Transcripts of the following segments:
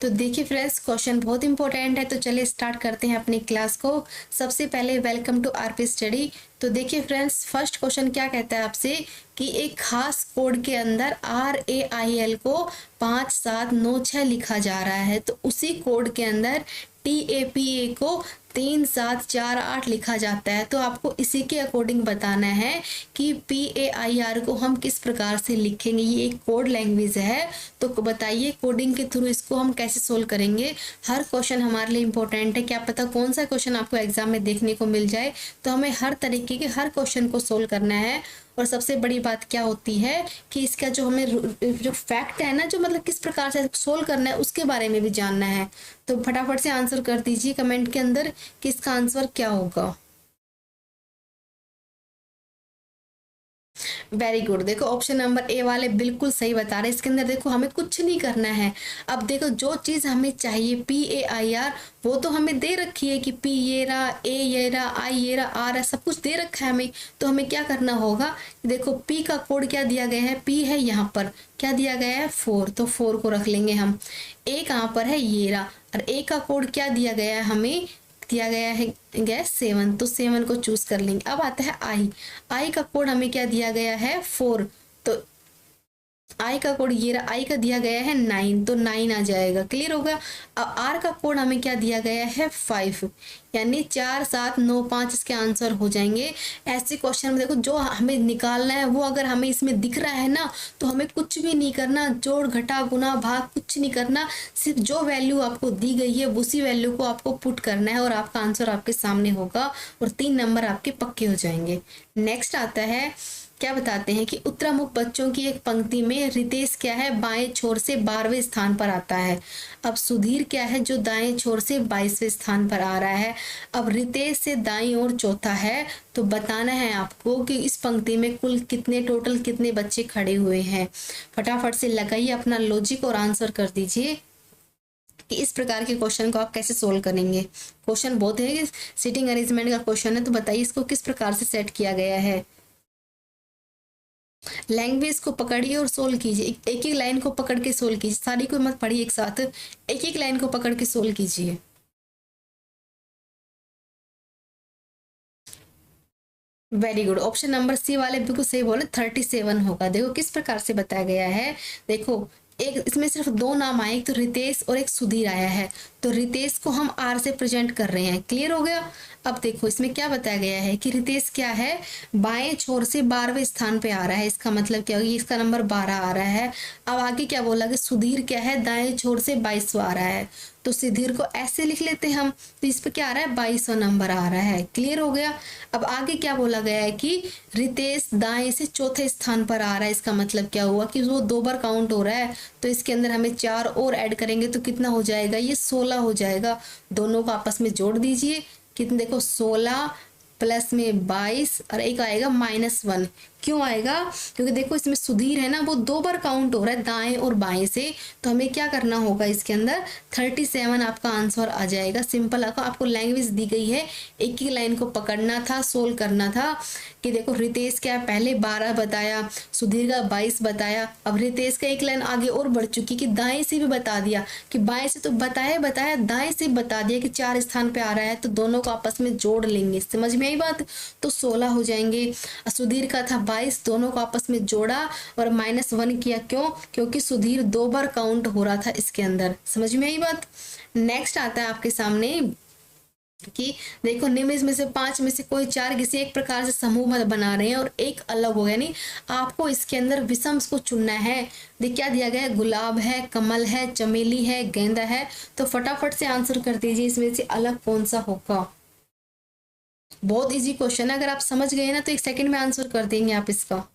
तो देखिए friends, question बहुत इंपॉर्टेंट है, तो चलिए स्टार्ट करते हैं अपनी क्लास को। सबसे पहले वेलकम टू आरपी स्टडी। तो देखिए फ्रेंड्स, फर्स्ट क्वेश्चन क्या कहता है आपसे कि एक खास कोड के अंदर RAIL को 5796 लिखा जा रहा है, तो उसी कोड के अंदर TAPA को 3748 लिखा जाता है। तो आपको इसी के अकॉर्डिंग बताना है कि PAIR को हम किस प्रकार से लिखेंगे। ये एक कोड लैंग्वेज है, तो बताइए कोडिंग के थ्रू इसको हम कैसे सोल्व करेंगे। हर क्वेश्चन हमारे लिए इंपॉर्टेंट है, क्या पता कौन सा क्वेश्चन आपको एग्जाम में देखने को मिल जाए, तो हमें हर तरीके के हर क्वेश्चन को सोल्व करना है। और सबसे बड़ी बात क्या होती है कि इसका जो हमें जो फैक्ट है ना, जो मतलब किस प्रकार से सोल्व करना है, उसके बारे में भी जानना है। तो फटाफट से आंसर कर दीजिए कमेंट के अंदर कि इसका आंसर क्या होगा। Very good. देखो ऑप्शन नंबर ए वाले बिल्कुल सही बता रहे हैं। इसके अंदर देखो हमें कुछ नहीं करना है। अब देखो जो चीज हमें चाहिए PAIR, वो तो हमें दे रखी है कि P ये रहा, A ये रहा, I ये रहा, R है, सब कुछ दे रखा है हमें। तो हमें क्या करना होगा, देखो P का कोड क्या दिया गया है, P है यहाँ पर, क्या दिया गया है 4, तो 4 को रख लेंगे हम। A कहाँ पर है, ये रहा, और A का कोड क्या दिया गया है, हमें दिया गया है गैस 7, तो 7 को चूज कर लेंगे। अब आता है आई का कोड हमें क्या दिया गया है 4, तो आई का कोड ये रहा, आई का दिया गया है 9, तो 9 आ जाएगा। क्लियर होगा। अब आर का कोड हमें क्या दिया गया है 5, यानी 4 7 9 5 इसके आंसर हो जाएंगे। ऐसे क्वेश्चन में देखो जो हमें निकालना है वो अगर हमें इसमें दिख रहा है ना, तो हमें कुछ भी नहीं करना, जोड़ घटा गुना भाग कुछ नहीं करना, सिर्फ जो वैल्यू आपको दी गई है उसी वैल्यू को आपको पुट करना है और आपका आंसर आपके सामने होगा और 3 नंबर आपके पक्के हो जाएंगे। नेक्स्ट आता है, क्या बताते हैं कि उत्तरामुख बच्चों की एक पंक्ति में रितेश क्या है, बाएं छोर से 12वें स्थान पर आता है। अब सुधीर क्या है, जो दाएं छोर से 22वें स्थान पर आ रहा है। अब रितेश से दाईं ओर चौथा है, तो बताना है आपको कि इस पंक्ति में कुल कितने टोटल कितने बच्चे खड़े हुए हैं। फटाफट से लगाइए अपना लॉजिक और आंसर कर दीजिए कि इस प्रकार के क्वेश्चन को आप कैसे सोल्व करेंगे। क्वेश्चन बहुत है, सीटिंग अरेंजमेंट का क्वेश्चन है, तो बताइए इसको किस प्रकार से सेट किया गया है। लैंग्वेज को पकड़िए और सोल्व कीजिए, एक एक लाइन को पकड़ के सोल्व कीजिए, सारी को मत पढ़िए एक साथ, एक एक लाइन को पकड़ के सोल्व कीजिए। Very good. Option number C वाले बिल्कुल सही बोले, 37 होगा। देखो किस प्रकार से बताया गया है। देखो एक इसमें सिर्फ 2 नाम आए, एक तो रितेश और एक सुधीर आया है, तो रितेश को हम R से प्रेजेंट कर रहे हैं। क्लियर हो गया। अब देखो इसमें क्या बताया गया है कि रितेश क्या है, बाएं छोर से 12वें स्थान पे आ रहा है, इसका मतलब क्या होगा, इसका नंबर 12 आ रहा है। अब आगे क्या बोला कि सुधीर क्या है, दाएं छोर से 22वां आ रहा है, तो सुधीर को ऐसे लिख लेते हैं हम, तो इस पे क्या आ रहा है 22वां नंबर आ रहा है। क्लियर हो गया। अब आगे क्या बोला गया है कि रितेश दाएं से चौथे स्थान पर आ रहा है, इसका मतलब क्या हुआ कि वो 2 बार काउंट हो रहा है, तो इसके अंदर हमें 4 और ऐड करेंगे तो कितना हो जाएगा, ये 16 हो जाएगा। दोनों को आपस में जोड़ दीजिए, कितने देखो 16 प्लस में 22 और एक आएगा -1। क्यों आएगा, क्योंकि देखो इसमें सुधीर है ना, वो 2 बार काउंट हो रहा है दाएं और बाएं से, तो हमें क्या करना होगा, इसके अंदर 37 आपका आंसर आ जाएगा। सिंपल आपको लैंग्वेज दी गई है, एक ही लाइन को पकड़ना था, सोल्व करना था कि देखो रितेश क्या पहले 12 बताया, सुधीर का 22 बताया, अब रितेश का एक लाइन आगे और बढ़ चुकी कि दाएं से भी बता दिया, कि बाएं से तो बताया दाएं से बता दिया कि 4 स्थान पे आ रहा है, तो दोनों को आपस में जोड़ लेंगे। समझ में आई बात, तो 16 हो जाएंगे। सुधीर का था 22, दोनों को आपस में जोड़ा और -1 किया। क्यों, क्योंकि सुधीर 2 बार काउंट हो रहा था इसके अंदर। समझ में आई बात। नेक्स्ट आता है आपके सामने कि देखो निम्न में से 5 में से कोई 4 किसी एक प्रकार से समूह बना रहे हैं और एक अलग हो गया, नहीं आपको इसके अंदर विषम को चुनना है। देख क्या दिया गया है, गुलाब है, कमल है, चमेली है, गेंदा है, तो फटाफट से आंसर कर दीजिए इसमें से अलग कौन सा होगा। बहुत इजी क्वेश्चन है, अगर आप समझ गए ना तो 1 सेकंड में आंसर कर देंगे आप इसका।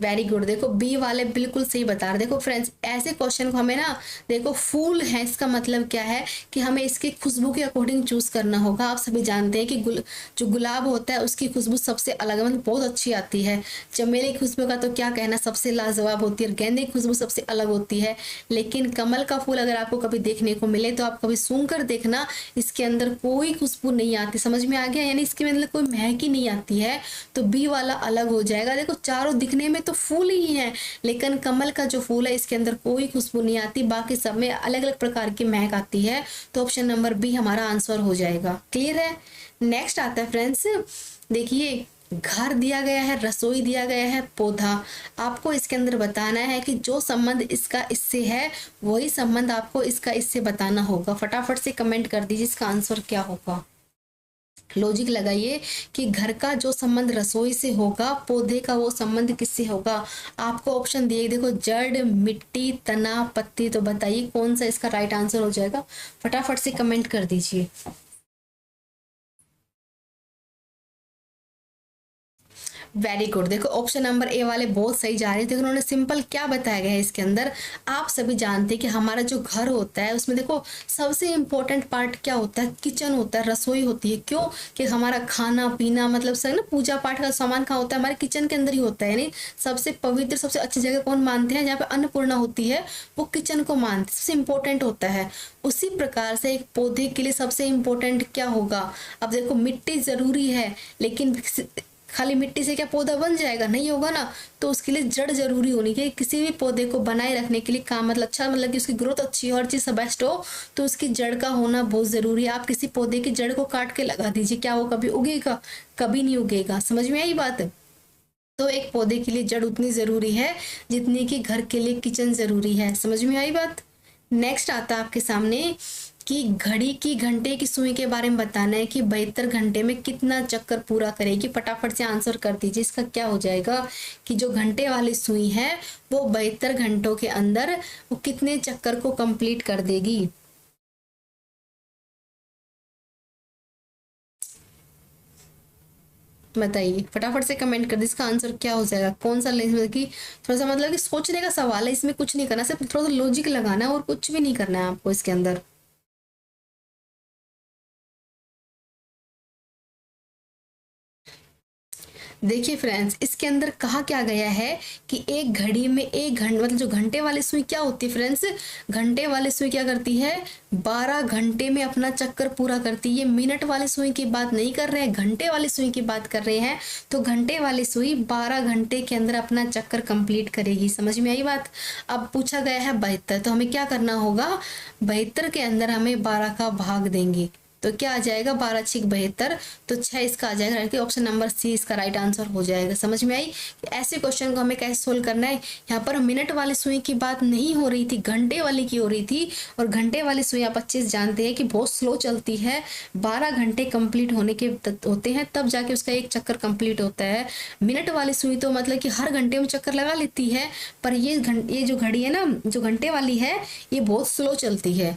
Very good. देखो बी वाले बिल्कुल सही बता रहे। देखो फ्रेंड्स ऐसे क्वेश्चन को हमें ना, देखो फूल है, इसका मतलब क्या है कि हमें इसकी खुशबू के अकॉर्डिंग चूज करना होगा। आप सभी जानते हैं कि जो गुलाब होता है उसकी खुशबू सबसे अलग है, मतलब बहुत अच्छी आती है। चमेली की खुशबू का तो क्या कहना, सबसे लाजवाब होती है। गेंदे की खुशबू सबसे अलग होती है। लेकिन कमल का फूल अगर आपको कभी देखने को मिले तो आप कभी सूंघ कर देखना, इसके अंदर कोई खुशबू नहीं आती। समझ में आ गया, यानी इसके मतलब कोई महक ही नहीं आती है। तो बी वाला अलग हो जाएगा। देखो चारों दिखने दिखने में तो फूल ही है, लेकिन कमल का जो फूल है इसके अंदर कोई खुशबू नहीं आती, बाकी सब में अलग अलग प्रकार की महक आती है। तो ऑप्शन नंबर बी हमारा आंसर हो जाएगा। क्लियर है। नेक्स्ट आता है फ्रेंड्स, देखिए घर दिया गया है, रसोई दिया गया है, पौधा। आपको इसके अंदर बताना है कि जो संबंध इसका इससे है वही संबंध आपको इसका इससे बताना होगा। फटाफट से कमेंट कर दीजिए इसका आंसर क्या होगा। लॉजिक लगाइए कि घर का जो संबंध रसोई से होगा, पौधे का वो संबंध किससे होगा। आपको ऑप्शन दिए, देखो जड़, मिट्टी, तना, पत्ती। तो बताइए कौन सा इसका राइट आंसर हो जाएगा। फटाफट से कमेंट कर दीजिए। Very good. देखो ऑप्शन नंबर ए वाले बहुत सही जा रहे हैं। देखो उन्होंने सिंपल क्या बताया गया है इसके अंदर। आप सभी जानते हैं कि हमारा जो घर होता है उसमें देखो सबसे इंपॉर्टेंट पार्ट क्या होता है, किचन होता है, रसोई होती है। क्यों कि हमारा खाना पीना मतलब सर ना पूजा पाठ का सामान कहाँ होता है, हमारे किचन के अंदर ही होता है। यानी सबसे पवित्र सबसे अच्छी जगह कौन मानते हैं, जहाँ पे अन्नपूर्णा होती है वो किचन को मानते हैं, सबसे इंपॉर्टेंट होता है। उसी प्रकार से एक पौधे के लिए सबसे इंपॉर्टेंट क्या होगा। अब देखो मिट्टी जरूरी है, लेकिन खाली मिट्टी से क्या पौधा बन जाएगा, नहीं होगा ना। तो उसके लिए जड़ जरूरी होनी चाहिए। किसी भी पौधे को बनाए रखने के लिए काम मतलब अच्छा मतलब कि उसकी ग्रोथ अच्छी हो, हर चीज बेस्ट हो, तो उसकी जड़ का होना बहुत जरूरी है। आप किसी पौधे की जड़ को काट के लगा दीजिए, क्या वो कभी उगेगा, कभी नहीं उगेगा। समझ में आई बात। तो एक पौधे के लिए जड़ उतनी जरूरी है जितनी कि घर के लिए किचन जरूरी है। समझ में आई बात। नेक्स्ट आता है आपके सामने कि घड़ी की घंटे की सुई के बारे में बताना है कि 72 घंटे में कितना चक्कर पूरा करेगी। फटाफट से आंसर कर दीजिए इसका क्या हो जाएगा कि जो घंटे वाली सुई है वो 72 घंटों के अंदर वो कितने चक्कर को कंप्लीट कर देगी। बताइए फटाफट से कमेंट कर दीजिए इसका आंसर क्या हो जाएगा। कौन सा मतलब कि थोड़ा सा मतलब कि सोचने का सवाल है, इसमें कुछ नहीं करना, सिर्फ थोड़ा सा लॉजिक लगाना है और कुछ भी नहीं करना है आपको इसके अंदर। देखिए फ्रेंड्स इसके अंदर कहा क्या गया है कि एक घड़ी में एक घंटे मतलब जो घंटे वाली सुई क्या होती है फ्रेंड्स, घंटे वाली सुई क्या करती है 12 घंटे में अपना चक्कर पूरा करती है। ये मिनट वाली सुई की बात नहीं कर रहे हैं, घंटे वाली सुई की बात कर रहे हैं। तो घंटे वाली सुई 12 घंटे के अंदर अपना चक्कर कंप्लीट करेगी। समझ में आई बात। अब पूछा गया है 72, तो हमें क्या करना होगा, 72 के अंदर हमें 12 का भाग देंगे तो क्या आ जाएगा 12 6 72, तो 6 इसका आ जाएगा। ऑप्शन नंबर सी इसका राइट आंसर हो जाएगा। समझ में आई कि ऐसे क्वेश्चन को हमें कैसे सोल्व करना है। यहाँ पर मिनट वाली सुई की बात नहीं हो रही थी, घंटे वाली की हो रही थी। और घंटे वाली सुई आप 25 जानते हैं कि बहुत स्लो चलती है, 12 घंटे कंप्लीट होने के होते हैं तब जाके उसका एक चक्कर कंप्लीट होता है। मिनट वाली सुई तो मतलब कि हर घंटे में चक्कर लगा लेती है, पर ये जो घड़ी है ना जो घंटे वाली है ये बहुत स्लो चलती है।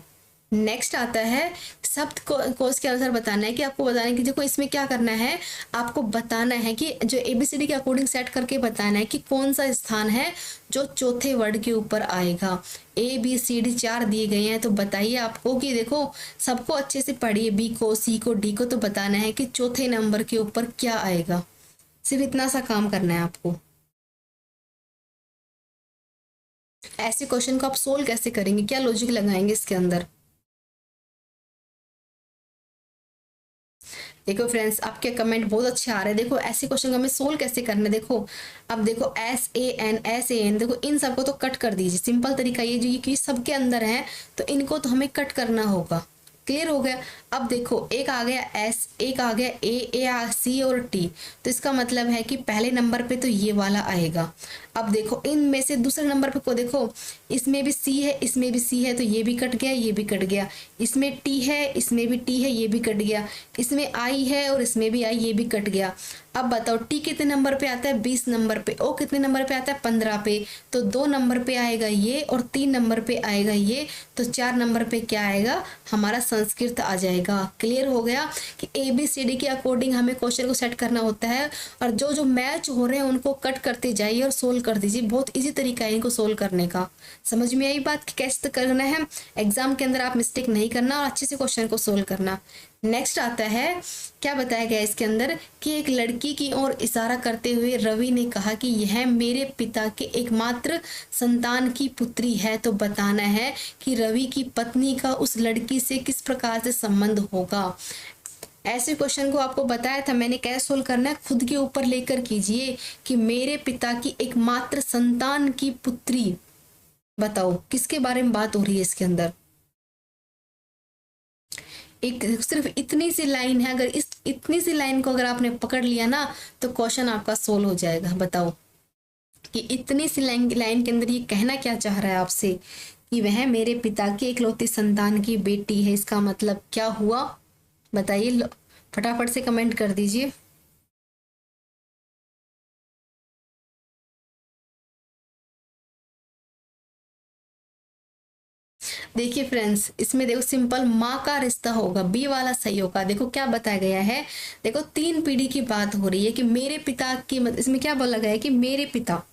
नेक्स्ट आता है शब्द कोश के अनुसार बताना है कि आपको बताना है कि देखो इसमें क्या करना है, आपको बताना है कि जो एबीसीडी के अकॉर्डिंग सेट करके बताना है कि कौन सा स्थान है जो चौथे वर्ड के ऊपर आएगा। ए बी सी डी 4 दिए गए हैं, तो बताइए आपको कि देखो सबको अच्छे से पढ़िए, बी को सी को डी को, तो बताना है कि चौथे नंबर के ऊपर क्या आएगा। सिर्फ इतना सा काम करना है आपको। ऐसे क्वेश्चन को आप सोल्व कैसे करेंगे, क्या लॉजिक लगाएंगे इसके अंदर। देखो फ्रेंड्स आपके कमेंट बहुत अच्छे आ रहे हैं। देखो ऐसे क्वेश्चन को हमें सोल्व कैसे करना है। देखो अब देखो SAN देखो इन सबको तो कट कर दीजिए। सिंपल तरीका ये जो ये सबके अंदर है तो इनको तो हमें कट करना होगा। क्लियर हो गया। अब देखो एक आ गया S, एक आ गया A C और T, तो इसका मतलब है कि पहले नंबर पे तो ये वाला आएगा। अब देखो इनमें से दूसरे नंबर पे को देखो, इसमें भी C है इसमें भी C है, तो ये भी कट गया ये भी कट गया। इसमें T है इसमें भी T है ये भी कट गया। इसमें I है और इसमें भी I ये भी कट गया। अब बताओ T कितने नंबर पे आता है 20 नंबर पे, O कितने नंबर पे आता है 15 पे, तो 2 नंबर पे आएगा ये और 3 नंबर पे आएगा ये, तो 4 नंबर पे क्या आएगा हमारा संस्कृत आ जाएगा। क्लियर हो गया कि ABCD के अकॉर्डिंग हमें क्वेश्चन को सेट करना होता है और जो जो मैच हो रहे हैं उनको कट करते जाइए और सोल्व कर दीजिए। बहुत इजी तरीका है इनको सोल्व करने का। समझ में आई बात कि कैसे करना है। एग्जाम के अंदर आप मिस्टेक नहीं करना और अच्छे से क्वेश्चन को सोल्व करना। नेक्स्ट आता है क्या बताया गया इसके अंदर कि एक लड़की की ओर इशारा करते हुए रवि ने कहा कि यह मेरे पिता के एकमात्र संतान की पुत्री है, तो बताना है कि रवि की पत्नी का उस लड़की से किस प्रकार से संबंध होगा। ऐसे क्वेश्चन को आपको बताया था मैंने कैसे सोल्व करना है, खुद के ऊपर लेकर कीजिए कि मेरे पिता की एकमात्र संतान की पुत्री, बताओ किसके बारे में बात हो रही है इसके अंदर। एक सिर्फ इतनी सी लाइन है, अगर इस इतनी सी लाइन को अगर आपने पकड़ लिया ना तो क्वेश्चन आपका सोल्व हो जाएगा। बताओ कि इतनी सी लाइन के अंदर ये कहना क्या चाह रहा है आपसे कि वह मेरे पिता की इकलौती संतान की बेटी है, इसका मतलब क्या हुआ बताइए, फटाफट से कमेंट कर दीजिए। देखिए फ्रेंड्स, इसमें देखो सिंपल माँ का रिश्ता होगा, बी वाला सही होगा। देखो क्या बताया गया है, देखो 3 पीढ़ी की बात हो रही है कि मेरे पिता की इसमें क्या बोला गया है कि मेरे पिता,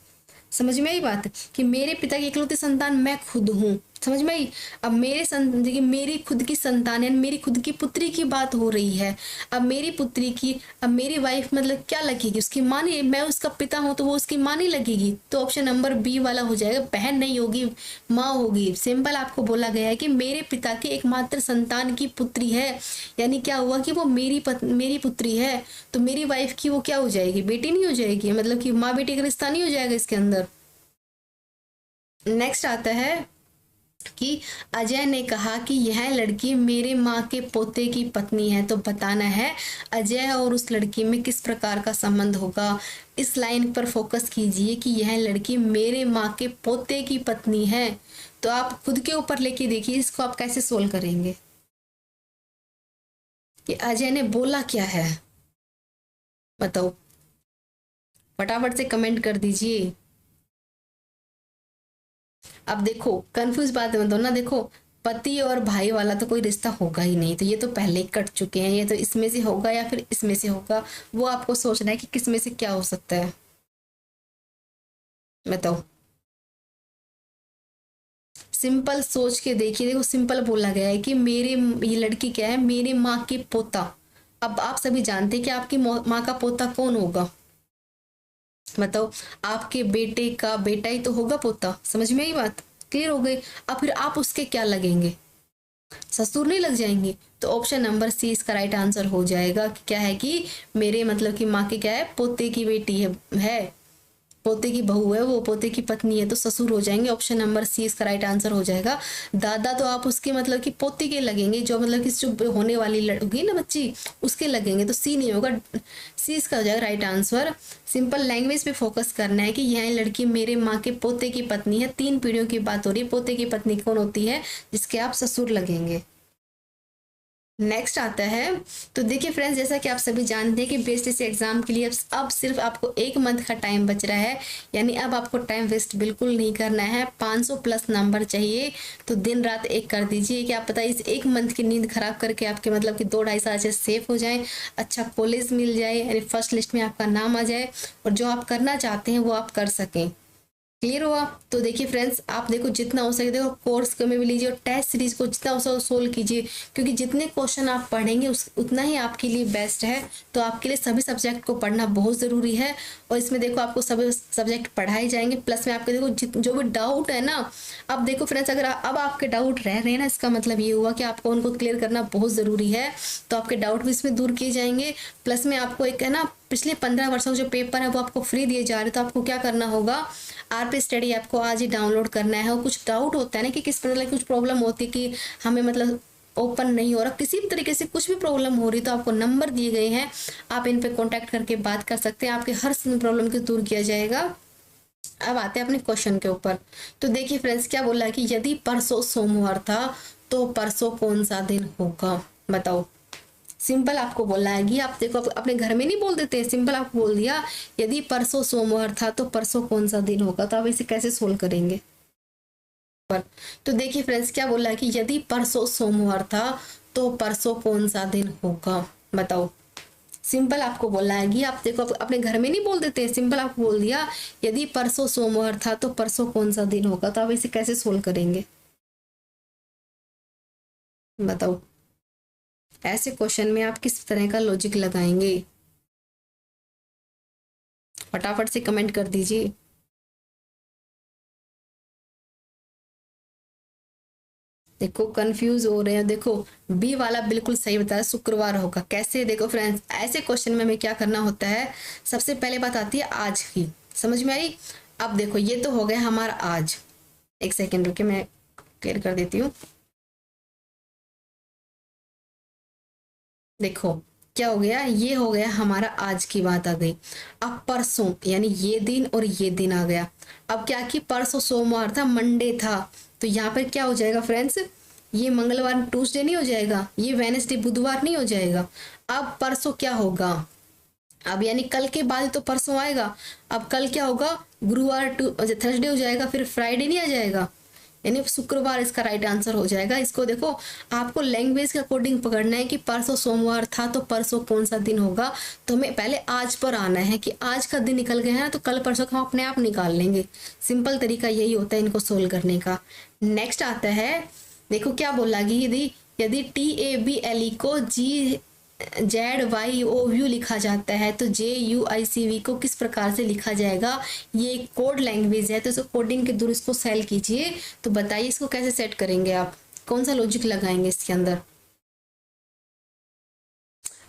समझ में आई बात कि मेरे पिता की इकलौती संतान मैं खुद हूँ, समझ में आई। अब देखिए मेरी खुद की संतान यानी मेरी खुद की पुत्री की बात हो रही है। अब मेरी पुत्री की, अब मेरी वाइफ मतलब क्या लगेगी, उसकी माँ नहीं, मैं उसका पिता हूं तो वो उसकी माँ नहीं लगेगी, तो ऑप्शन नंबर बी वाला हो जाएगा, बहन नहीं होगी माँ होगी। सिंपल आपको बोला गया है कि मेरे पिता की एकमात्र संतान की पुत्री है, यानी क्या हुआ कि वो मेरी पुत्री है, तो मेरी वाइफ की वो क्या हो जाएगी, बेटी नहीं हो जाएगी, मतलब कि माँ बेटी का रिश्ता नहीं हो जाएगा इसके अंदर। नेक्स्ट आता है कि अजय ने कहा कि यह लड़की मेरे माँ के पोते की पत्नी है, तो बताना है अजय और उस लड़की में किस प्रकार का संबंध होगा। इस लाइन पर फोकस कीजिए कि यह लड़की मेरे माँ के पोते की पत्नी है, तो आप खुद के ऊपर लेके देखिए इसको आप कैसे सोल्व करेंगे कि अजय ने बोला क्या है, बताओ फटाफट से कमेंट कर दीजिए। अब देखो कंफ्यूज बात है, ना देखो पति और भाई वाला तो कोई रिश्ता होगा ही नहीं, तो ये तो पहले ही कट चुके हैं, ये तो इसमें से होगा या फिर इसमें से होगा, वो आपको सोचना है कि किसमें से क्या हो सकता है, बताओ। सिंपल सोच के देखिए, देखो सिंपल बोला गया है कि मेरे, ये लड़की क्या है, मेरे माँ के पोता। अब आप सभी जानते हैं कि आपकी माँ का पोता कौन होगा, बताओ। आपके बेटे का बेटा ही तो होगा पोता, समझ में आई बात, क्लियर हो गई। अब फिर आप उसके क्या लगेंगे, ससुर नहीं लग जाएंगे, तो ऑप्शन नंबर सी इसका राइट आंसर हो जाएगा कि क्या है कि मेरे मतलब कि माँ की क्या है, पोते की बेटी है पोते की बहू है वो, पोते की पत्नी है, तो ससुर हो जाएंगे। ऑप्शन नंबर सी इसका राइट आंसर हो जाएगा। दादा तो आप उसके मतलब कि पोते के लगेंगे, जो मतलब कि जो होने वाली लड़की ना बच्ची उसके लगेंगे, तो सी नहीं होगा, सी इसका हो जाएगा राइट आंसर। सिंपल लैंग्वेज पे फोकस करना है कि यह लड़की मेरे माँ के पोते की पत्नी है, 3 पीढ़ियों की बात हो रही है, पोते की पत्नी कौन होती है, जिसके आप ससुर लगेंगे। नेक्स्ट आता है, तो देखिए फ्रेंड्स जैसा कि आप सभी जानते हैं कि बेसिस एग्जाम के लिए अब सिर्फ आपको 1 मंथ का टाइम बच रहा है, यानी अब आपको टाइम वेस्ट बिल्कुल नहीं करना है। 500 प्लस नंबर चाहिए, तो दिन रात एक कर दीजिए कि आप पता है इस 1 मंथ की नींद खराब करके आपके मतलब कि 2-2.5 साल से सेफ हो जाए, अच्छा कॉलेज मिल जाए, यानी फर्स्ट लिस्ट में आपका नाम आ जाए, और जो आप करना चाहते हैं वो आप कर सकें। क्लियर हुआ। तो देखिए फ्रेंड्स, आप देखो जितना हो सके देखो कोर्स में भी लीजिए और टेस्ट सीरीज को जितना हो सके सोल्व कीजिए, क्योंकि जितने क्वेश्चन आप पढ़ेंगे उतना ही आपके लिए बेस्ट है। तो आपके लिए सभी सब्जेक्ट को पढ़ना बहुत ज़रूरी है, और इसमें देखो आपको सभी सब्जेक्ट पढ़ाए जाएंगे, प्लस में आपके देखो जो भी डाउट है ना, अब देखो फ्रेंड्स अगर अब आपके डाउट रह रहे हैं ना, इसका मतलब ये हुआ कि आपको उनको क्लियर करना बहुत ज़रूरी है, तो आपके डाउट भी इसमें दूर किए जाएंगे। प्लस में आपको एक है ना पिछले 15 वर्षों के जो पेपर है वो आपको फ्री दिए जा रहे हैं, तो आपको क्या करना होगा, आरपी स्टडी ऐप को आज ही डाउनलोड करना है। और कुछ डाउट होता है ना कि किस मतलब कुछ प्रॉब्लम होती है कि हमें मतलब ओपन नहीं हो रहा, किसी भी तरीके से कुछ भी प्रॉब्लम हो रही, तो आपको नंबर दिए गए हैं, आप इन पे कांटेक्ट करके बात कर सकते हैं, आपके हर प्रॉब्लम को दूर किया जाएगा। अब आते हैं अपने क्वेश्चन के ऊपर। तो देखिए फ्रेंड्स क्या बोला है कि यदि परसों सोमवार था तो परसों कौन सा दिन होगा, बताओ। सिंपल आपको बोलना है कि आप देखो अपने घर में नहीं बोल देते, सिंपल आपको बोल दिया यदि परसों सोमवार था तो परसों कौन सा दिन होगा, तो आप इसे कैसे सोल्व करेंगे। पर तो देखिए फ्रेंड्स क्या बोला है कि यदि परसों सोमवार था तो परसों कौन सा दिन होगा, बताओ। सिंपल आपको बोलना है कि आप देखो अपने घर में नहीं बोल देते, सिंपल आपको बोल दिया यदि परसों सोमवार था तो परसों कौन सा दिन होगा, तो आप इसे कैसे सोल्व करेंगे, बताओ। ऐसे क्वेश्चन में आप किस तरह का लॉजिक लगाएंगे, फटाफट से कमेंट कर दीजिए। देखो कंफ्यूज हो रहे हैं। देखो बी वाला बिल्कुल सही बताया, शुक्रवार होगा। कैसे? देखो फ्रेंड्स, ऐसे क्वेश्चन में हमें क्या करना होता है, सबसे पहले बात आती है आज की। समझ में आई? अब देखो ये तो हो गया हमारा आज। एक सेकेंड रुके, मैं क्लियर कर देती हूँ। देखो क्या हो गया, ये हो गया हमारा आज की बात आ गई। अब परसों यानी ये दिन और ये दिन आ गया। अब क्या कि परसों सोमवार था, मंडे था, तो यहाँ पर क्या हो जाएगा फ्रेंड्स, ये मंगलवार ट्यूसडे नहीं हो जाएगा, ये वेडनेसडे बुधवार नहीं हो जाएगा। अब परसों क्या होगा, अब यानी कल के बाद तो परसों आएगा। अब कल क्या होगा, गुरुवार थर्सडे हो जाएगा, फिर फ्राइडे नहीं आ जाएगा, यानी शुक्रवार इसका राइट आंसर हो जाएगा। इसको देखो आपको लैंग्वेज के अकॉर्डिंग पकड़ना है कि परसों सोमवार था तो परसों कौन सा दिन होगा। तो हमें पहले आज पर आना है कि आज का दिन निकल गया है तो कल परसों का हम अपने आप निकाल लेंगे। सिंपल तरीका यही होता है इनको सोल्व करने का। नेक्स्ट आता है, देखो क्या बोला कि यदि TABLE को GZYOU लिखा जाता है तो JUICV को किस प्रकार से लिखा जाएगा। ये एक कोड लैंग्वेज है, तो इसको कोडिंग के दूर इसको सेल कीजिए। तो बताइए इसको कैसे सेट करेंगे आप, कौन सा लॉजिक लगाएंगे इसके अंदर।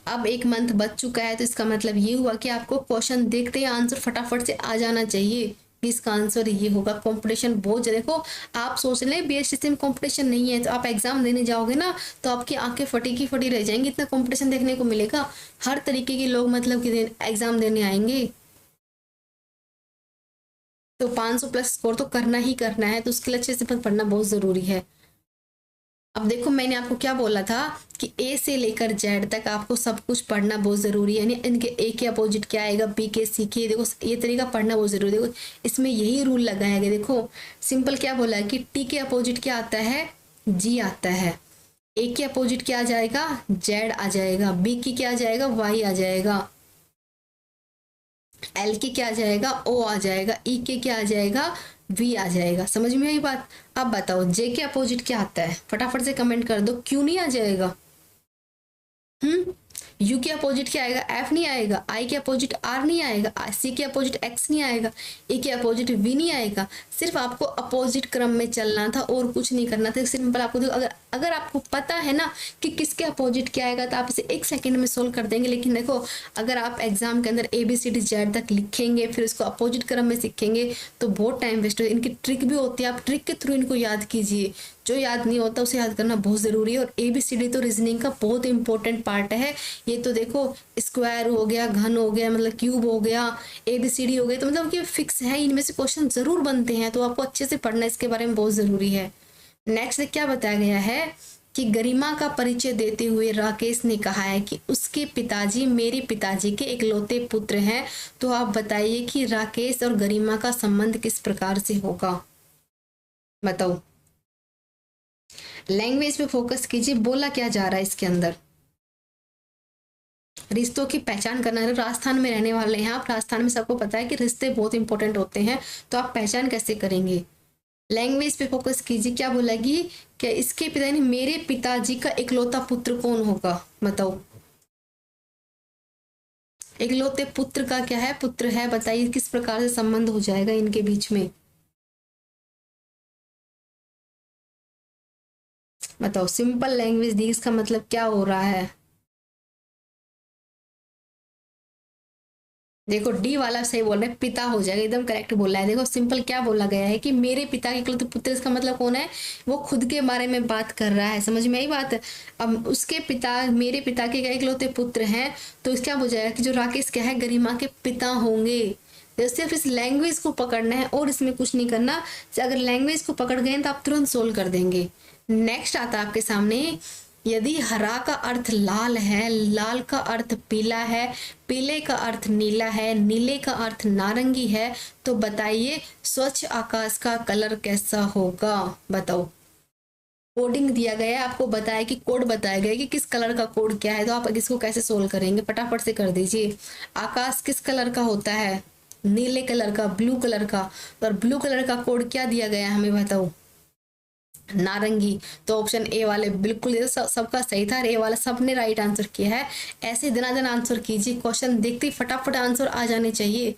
अब एक मंथ बच चुका है तो इसका मतलब ये हुआ कि आपको क्वेश्चन देखते ही आंसर फटाफट से आ जाना चाहिए कि इसका आंसर ये होगा। कंपटीशन बहुत ज्यादा, देखो आप सोच लें BSTC में कंपटीशन नहीं है तो आप एग्जाम देने जाओगे ना तो आपकी आंखें फटी की फटी रह जाएंगी, इतना कंपटीशन देखने को मिलेगा। हर तरीके के लोग मतलब कि एग्जाम देने आएंगे, तो 500 प्लस स्कोर तो करना ही करना है, तो उसके लिए अच्छे से पढ़ना बहुत जरूरी है। अब देखो मैंने आपको क्या बोला था कि A से लेकर Z तक आपको सब कुछ पढ़ना बहुत जरूरी है, यानी इनके A के अपोजिट क्या आएगा, B के C के, देखो ये तरीका पढ़ना बहुत जरूरी है। देखो इसमें यही रूल लगाया गया। देखो सिंपल क्या बोला है कि T के अपोजिट क्या आता है, G आता है। A के अपोजिट क्या आ जाएगा, Z आ जाएगा। B की क्या आ जाएगा, Y आ जाएगा। L की क्या आ जाएगा, O आ जाएगा। E के क्या आ जाएगा, V आ जाएगा। समझ में आई बात? अब बताओ J के अपोजिट क्या आता है, फटाफट से कमेंट कर दो। क्यों नहीं आ जाएगा? U के अपोजिट क्या आएगा, F नहीं आएगा। I के अपोजिट R नहीं आएगा। C के अपोजिट X नहीं आएगा। E के अपोजिट V नहीं आएगा। सिर्फ आपको अपोजिट क्रम में चलना था और कुछ नहीं करना था। सिंपल आपको अगर आपको पता है ना कि किसके अपोजिट क्या आएगा तो आप इसे 1 सेकंड में सोल्व कर देंगे। लेकिन देखो अगर आप एग्जाम के अंदर ABCD Z तक लिखेंगे फिर उसको अपोजिट क्रम में सीखेंगे तो बहुत टाइम वेस्ट हो। इनकी ट्रिक भी होती है, आप ट्रिक के थ्रू इनको याद कीजिए। जो याद नहीं होता उसे याद करना बहुत जरूरी है। और ABCD तो रीजनिंग का बहुत इंपॉर्टेंट पार्ट है। ये तो देखो स्क्वायर हो गया, घन हो गया, मतलब क्यूब हो गया, ABCD हो गया, तो मतलब कि फिक्स है, इनमें से क्वेश्चन जरूर बनते हैं, तो आपको अच्छे से पढ़ना इसके बारे में बहुत जरूरी है। नेक्स्ट क्या बताया गया है कि गरिमा का परिचय देते हुए राकेश ने कहा है कि उसके पिताजी मेरे पिताजी के इकलौते पुत्र हैं। तो आप बताइए कि राकेश और गरिमा का संबंध किस प्रकार से होगा, बताओ। लैंग्वेज पे फोकस कीजिए, बोला क्या जा रहा है इसके अंदर। रिश्तों की पहचान करना है। राजस्थान में रहने वाले हैं आप, राजस्थान में सबको पता है कि रिश्ते बहुत इंपॉर्टेंट होते हैं, तो आप पहचान कैसे करेंगे। लैंग्वेज पे फोकस कीजिए, क्या बोलेगी कि इसके पिता यानी मेरे पिताजी का इकलौता पुत्र कौन होगा, बताओ। इकलौते पुत्र का क्या है, पुत्र है, बताइए किस प्रकार से संबंध हो जाएगा इनके बीच में, बताओ। सिंपल लैंग्वेज दी, इसका मतलब क्या हो रहा है। देखो डी वाला सही बोल रहा है, पिता हो जाएगा, एकदम करेक्ट बोला है। देखो सिंपल क्या बोला गया है कि मेरे पिता के इकलौते पुत्र, इसका मतलब कौन है, वो खुद के बारे में बात कर रहा है। समझ में आई बात। अब उसके पिता मेरे पिता के इकलौते पुत्र हैं, तो इसका क्या हो जाएगा कि जो राकेश क्या है गरिमा के पिता होंगे। तो सिर्फ इस लैंग्वेज को पकड़ना है और इसमें कुछ नहीं करना। अगर लैंग्वेज को पकड़ गए तो आप तुरंत सोल्व कर देंगे। नेक्स्ट आता है आपके सामने, यदि हरा का अर्थ लाल है, लाल का अर्थ पीला है, पीले का अर्थ नीला है, नीले का अर्थ नारंगी है, तो बताइए स्वच्छ आकाश का कलर कैसा होगा, बताओ। कोडिंग दिया गया है, आपको बताया कि कोड बताया गया कि किस कलर का कोड क्या है, तो आप इसको कैसे सोल्व करेंगे, फटाफट से कर दीजिए। आकाश किस कलर का होता है, नीले कलर का, ब्लू कलर का, और ब्लू कलर का कोड क्या दिया गया है हमें, बताओ, नारंगी। तो ऑप्शन ए वाले बिल्कुल सबका सही था, ए वाला सबने राइट आंसर किया है। ऐसे दनादन आंसर कीजिए, क्वेश्चन देखते ही फटाफट आंसर आ जाने चाहिए।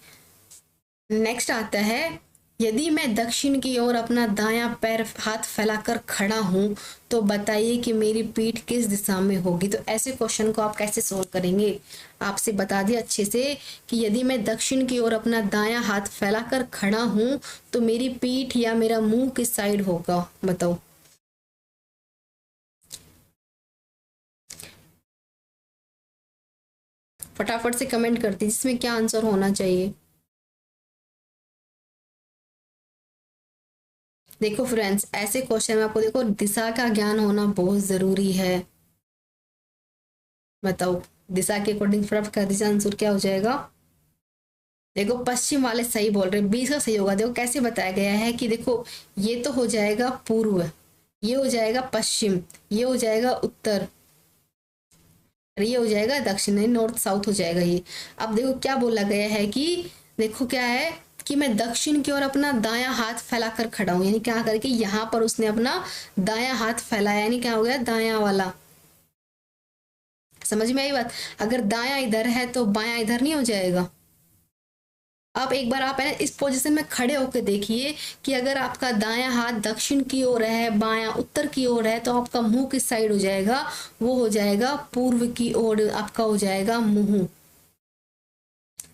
नेक्स्ट आता है यदि मैं दक्षिण की ओर अपना दायां पैर हाथ फैलाकर खड़ा हूं तो बताइए कि मेरी पीठ किस दिशा में होगी। तो ऐसे क्वेश्चन को आप कैसे सोल्व करेंगे, आपसे बता दिया अच्छे से कि यदि मैं दक्षिण की ओर अपना दायां हाथ फैलाकर खड़ा हूं तो मेरी पीठ या मेरा मुंह किस साइड होगा, बताओ। फटाफट से कमेंट कर दीजिए इसमें क्या आंसर होना चाहिए। देखो फ्रेंड्स, ऐसे क्वेश्चन में आपको देखो दिशा का ज्ञान होना बहुत जरूरी है। बताओ दिशा के अकॉर्डिंग फटाफट कर दीजिए, आंसर क्या हो जाएगा। देखो पश्चिम वाले सही बोल रहे हैं, 20 का सही होगा। देखो कैसे बताया गया है कि देखो ये तो हो जाएगा पूर्व, ये हो जाएगा पश्चिम, ये हो जाएगा उत्तर, और ये हो जाएगा दक्षिण, नॉर्थ साउथ हो जाएगा ये। अब देखो क्या बोला गया है कि देखो क्या है कि मैं दक्षिण की ओर अपना दायां हाथ फैलाकर खड़ा हूं, यानी क्या करके यहाँ पर उसने अपना दायां हाथ फैलाया, यानी क्या हो गया दायां वाला। समझ में आई बात। अगर दायां इधर है तो बायां इधर नहीं हो जाएगा। आप एक बार आप है ना इस पोजीशन में खड़े होकर देखिए कि अगर आपका दायां हाथ दक्षिण की ओर है, बायां उत्तर की ओर है, तो आपका मुंह किस साइड हो जाएगा, वो हो जाएगा पूर्व की ओर, आपका हो जाएगा मुंह।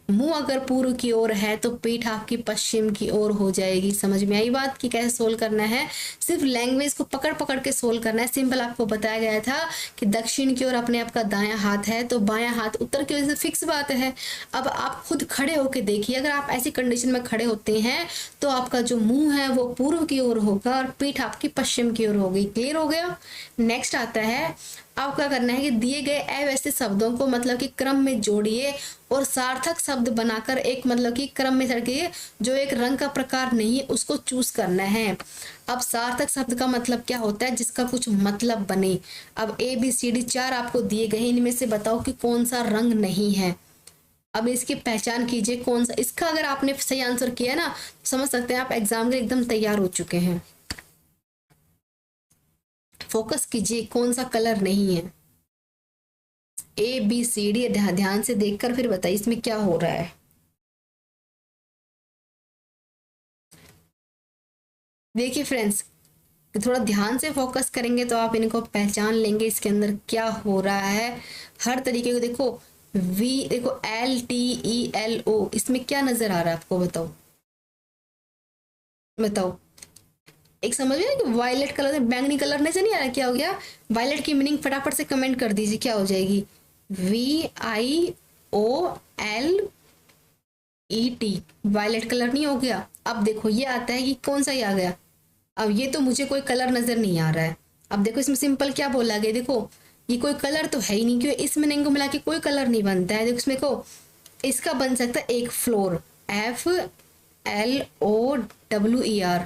मुंह अगर पूर्व की ओर है तो पीठ आपकी पश्चिम की ओर हो जाएगी। समझ में आई बात कि कैसे सोल्व करना है। सिर्फ लैंग्वेज को पकड़ पकड़ के सोल्व करना है। सिंपल आपको बताया गया था कि दक्षिण की ओर अपने आपका दायां हाथ है तो बायां हाथ उत्तर की ओर से फिक्स बात है। अब आप खुद खड़े होके देखिए, अगर आप ऐसी कंडीशन में खड़े होते हैं तो आपका जो मुंह है वो पूर्व की ओर होगा और पीठ आपकी पश्चिम की ओर होगी। क्लियर हो गया। नेक्स्ट आता है, आप क्या करना है कि दिए गए अव्यवस्थित शब्दों को मतलब कि क्रम में जोड़िए और सार्थक शब्द बनाकर एक मतलब कि क्रम में रखिए। जो एक रंग का प्रकार नहीं है उसको चूज करना है। अब सार्थक शब्द का मतलब क्या होता है, जिसका कुछ मतलब बने। अब ABCD 4 आपको दिए गए, इनमें से बताओ कि कौन सा रंग नहीं है। अब इसकी पहचान कीजिए कौन सा। इसका अगर आपने सही आंसर किया ना तो समझ सकते हैं आप एग्जाम के एकदम तैयार हो चुके हैं। फोकस कीजिए कौन सा कलर नहीं है। ABCD ध्यान से देखकर फिर बताइए इसमें क्या हो रहा है। देखिए फ्रेंड्स, थोड़ा ध्यान से फोकस करेंगे तो आप इनको पहचान लेंगे इसके अंदर क्या हो रहा है। हर तरीके को देखो, V देखो LTELO, इसमें क्या नजर आ रहा है आपको, बताओ बताओ। एक समझ में कि वायलेट कलर में बैंगनी कलर नजर नहीं आ रहा, क्या हो गया। वायलेट की मीनिंग फटाफट से कमेंट कर दीजिए क्या हो जाएगी। VIOLET, वायलेट कलर नहीं हो गया। अब देखो ये आता है कि कौन सा ही आ गया। अब ये तो मुझे कोई कलर नजर नहीं आ रहा है। अब देखो इसमें सिंपल क्या बोला गया, देखो ये कोई कलर तो है ही नहीं, क्योंकि इस मीनिंग को मिला के कोई कलर नहीं बनता है। देखो इसमें को इसका बन सकता है एक फ्लोर, FLOWER,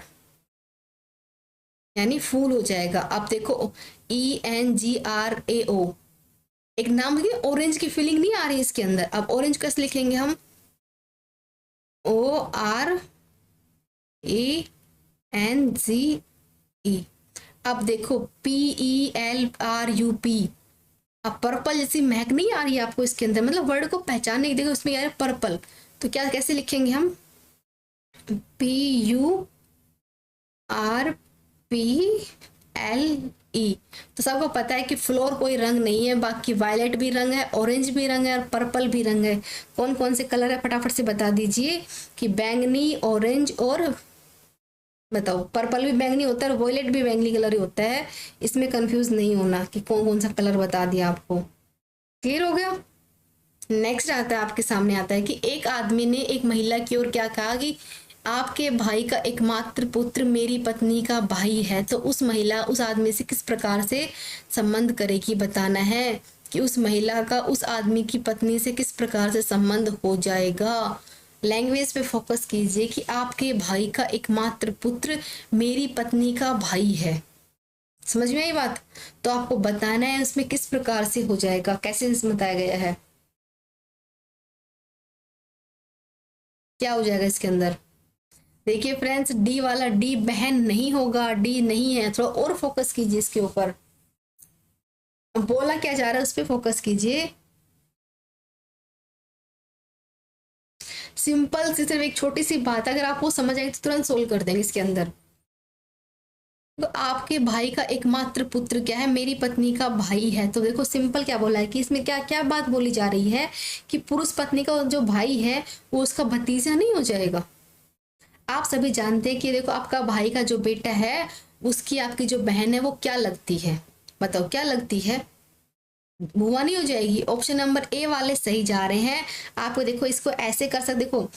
यानी फूल हो जाएगा। अब देखो ENGRAO, एक नाम देखिए, ऑरेंज की फीलिंग नहीं आ रही इसके अंदर। अब ऑरेंज कैसे लिखेंगे हम, ORANGE। अब देखो PELRUP। अब पर्पल जैसी महक नहीं आ रही है आपको इसके अंदर, मतलब वर्ड को पहचानने की। देखो इसमें यार पर्पल, तो क्या कैसे लिखेंगे हम, PURPLE। तो सबको पता है कि फ्लोर कोई रंग नहीं है, बाकी वायलेट भी रंग है, ऑरेंज भी रंग है और पर्पल भी रंग है। कौन कौन से कलर है फटाफट से बता दीजिए कि बैंगनी, ऑरेंज और बताओ। पर्पल भी बैंगनी होता है और वॉयलेट भी बैंगनी कलर ही होता है। इसमें कंफ्यूज नहीं होना कि कौन कौन सा कलर बता दिया आपको। क्लियर हो गया। नेक्स्ट आता है, आपके सामने आता है कि एक आदमी ने एक महिला की ओर क्या कहा कि आपके भाई का एकमात्र पुत्र मेरी पत्नी का भाई है। तो उस महिला उस आदमी से किस प्रकार से संबंध करेगी, बताना है कि उस महिला का उस आदमी की पत्नी से किस प्रकार से संबंध हो जाएगा। लैंग्वेज पे फोकस कीजिए कि आपके भाई का एकमात्र पुत्र मेरी पत्नी का भाई है। समझ में आई बात। तो आपको बताना है उसमें किस प्रकार से हो जाएगा, कैसे बताया गया है, क्या हो जाएगा इसके अंदर। देखिए फ्रेंड्स, डी वाला, डी बहन नहीं होगा, डी नहीं है। थोड़ा और फोकस कीजिए इसके ऊपर, बोला क्या जा रहा है उस पर फोकस कीजिए। सिंपल सी सिर्फ एक छोटी सी बात, अगर आप वो समझ आएगी तो तुरंत सोल्व कर देंगे इसके अंदर। तो आपके भाई का एकमात्र पुत्र क्या है? मेरी पत्नी का भाई है। तो देखो सिंपल क्या बोला है कि इसमें क्या क्या बात बोली जा रही है कि पुरुष पत्नी का जो भाई है वो उसका भतीजा नहीं हो जाएगा। आप सभी जानते हैं कि देखो आपका भाई का जो बेटा है उसकी आपकी जो बहन है वो क्या लगती है? बताओ क्या लगती है? बुआ नहीं हो जाएगी। ऑप्शन नंबर ए वाले सही जा रहे हैं। आपको देखो इसको ऐसे कर सकते, देखो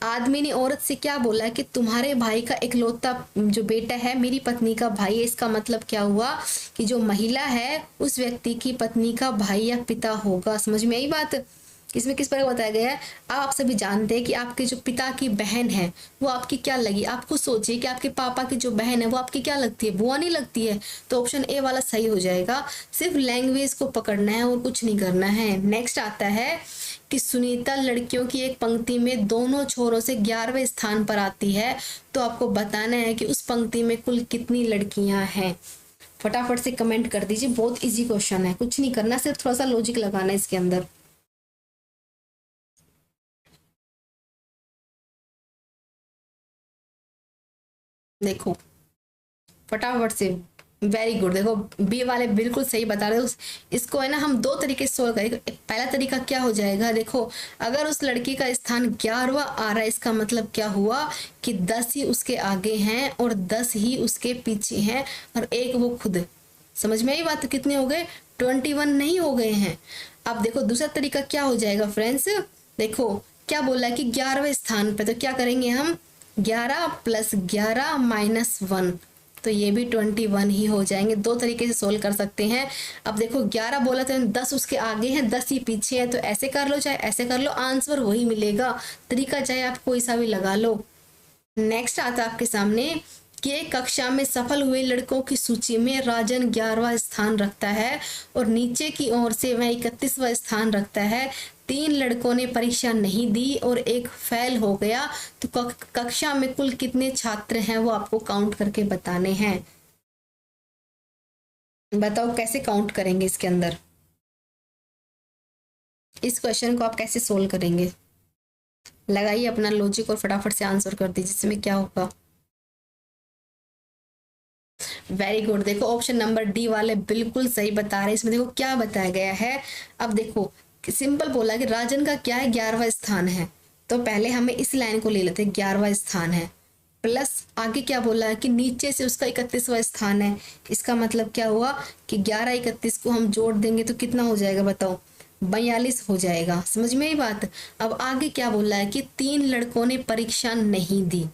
आदमी ने औरत से क्या बोला कि तुम्हारे भाई का इकलौता जो बेटा है मेरी पत्नी का भाई है। इसका मतलब क्या हुआ कि जो महिला है उस व्यक्ति की पत्नी का भाई या पिता होगा। समझ में आई बात? इसमें किस प्रकार बताया गया है? आप सभी जानते हैं कि आपके जो पिता की बहन है वो आपकी क्या लगी। आपको सोचिए कि आपके पापा की जो बहन है वो आपकी क्या लगती है? बुआ नहीं लगती है। तो ऑप्शन ए वाला सही हो जाएगा। सिर्फ लैंग्वेज को पकड़ना है और कुछ नहीं करना है। नेक्स्ट आता है कि सुनीता लड़कियों की एक पंक्ति में दोनों छोरों से 11वें स्थान पर आती है। तो आपको बताना है कि उस पंक्ति में कुल कितनी लड़कियां हैं। फटाफट से कमेंट कर दीजिए। बहुत इजी क्वेश्चन है, कुछ नहीं करना, सिर्फ थोड़ा सा लॉजिक लगाना है इसके अंदर। देखो फटाफट से, वेरी गुड। देखो बी वाले बिल्कुल सही बता रहे हो। इसको है ना हम दो तरीके से सोल्व करेंगे। पहला तरीका क्या हो जाएगा? देखो अगर उस लड़की का स्थान 11वां आ रहा है इसका मतलब क्या हुआ कि 10 ही उसके आगे हैं और 10 ही उसके पीछे हैं और एक वो खुद। समझ में आई बात? कितने हो गए? 21 नहीं हो गए हैं। अब देखो दूसरा तरीका क्या हो जाएगा फ्रेंड्स? देखो क्या बोला है कि 11वें स्थान पे, तो क्या करेंगे हम? 11 + 11 - 1, तो ये भी 21 ही हो जाएंगे। दो तरीके से सोल्व कर सकते हैं। अब देखो 11 बोला तो 10 उसके आगे हैं, 10 ही पीछे है। तो ऐसे कर लो चाहे ऐसे कर लो, आंसर वही मिलेगा। तरीका चाहे आप कोई सा भी लगा लो। नेक्स्ट आता है आपके सामने कि एक कक्षा में सफल हुए लड़कों की सूची में राजन 11वां स्थान रखता है और नीचे की ओर से वह 31वां स्थान रखता है। 3 लड़कों ने परीक्षा नहीं दी और एक फेल हो गया। तो कक्षा में कुल कितने छात्र हैं वो आपको काउंट करके बताने हैं। बताओ कैसे काउंट करेंगे इसके अंदर? इस क्वेश्चन को आप कैसे सोल्व करेंगे? लगाइए अपना लॉजिक और फटाफट से आंसर कर दीजिए। इसमें क्या होगा? Very good. देखो ऑप्शन नंबर डी वाले बिल्कुल सही बता रहे हैं। इसमें देखो क्या बताया गया है। अब देखो सिंपल बोला कि राजन का क्या है? 11वां स्थान है। तो पहले हमें इस लाइन को ले लेते हैं, 11वां स्थान है प्लस आगे क्या बोला है कि नीचे से उसका 31वां स्थान है। इसका मतलब क्या हुआ कि 11 31 को हम जोड़ देंगे तो कितना हो जाएगा? बताओ 42 हो जाएगा। समझ में आई बात? अब आगे क्या बोला है कि 3 लड़कों ने परीक्षा नहीं दी।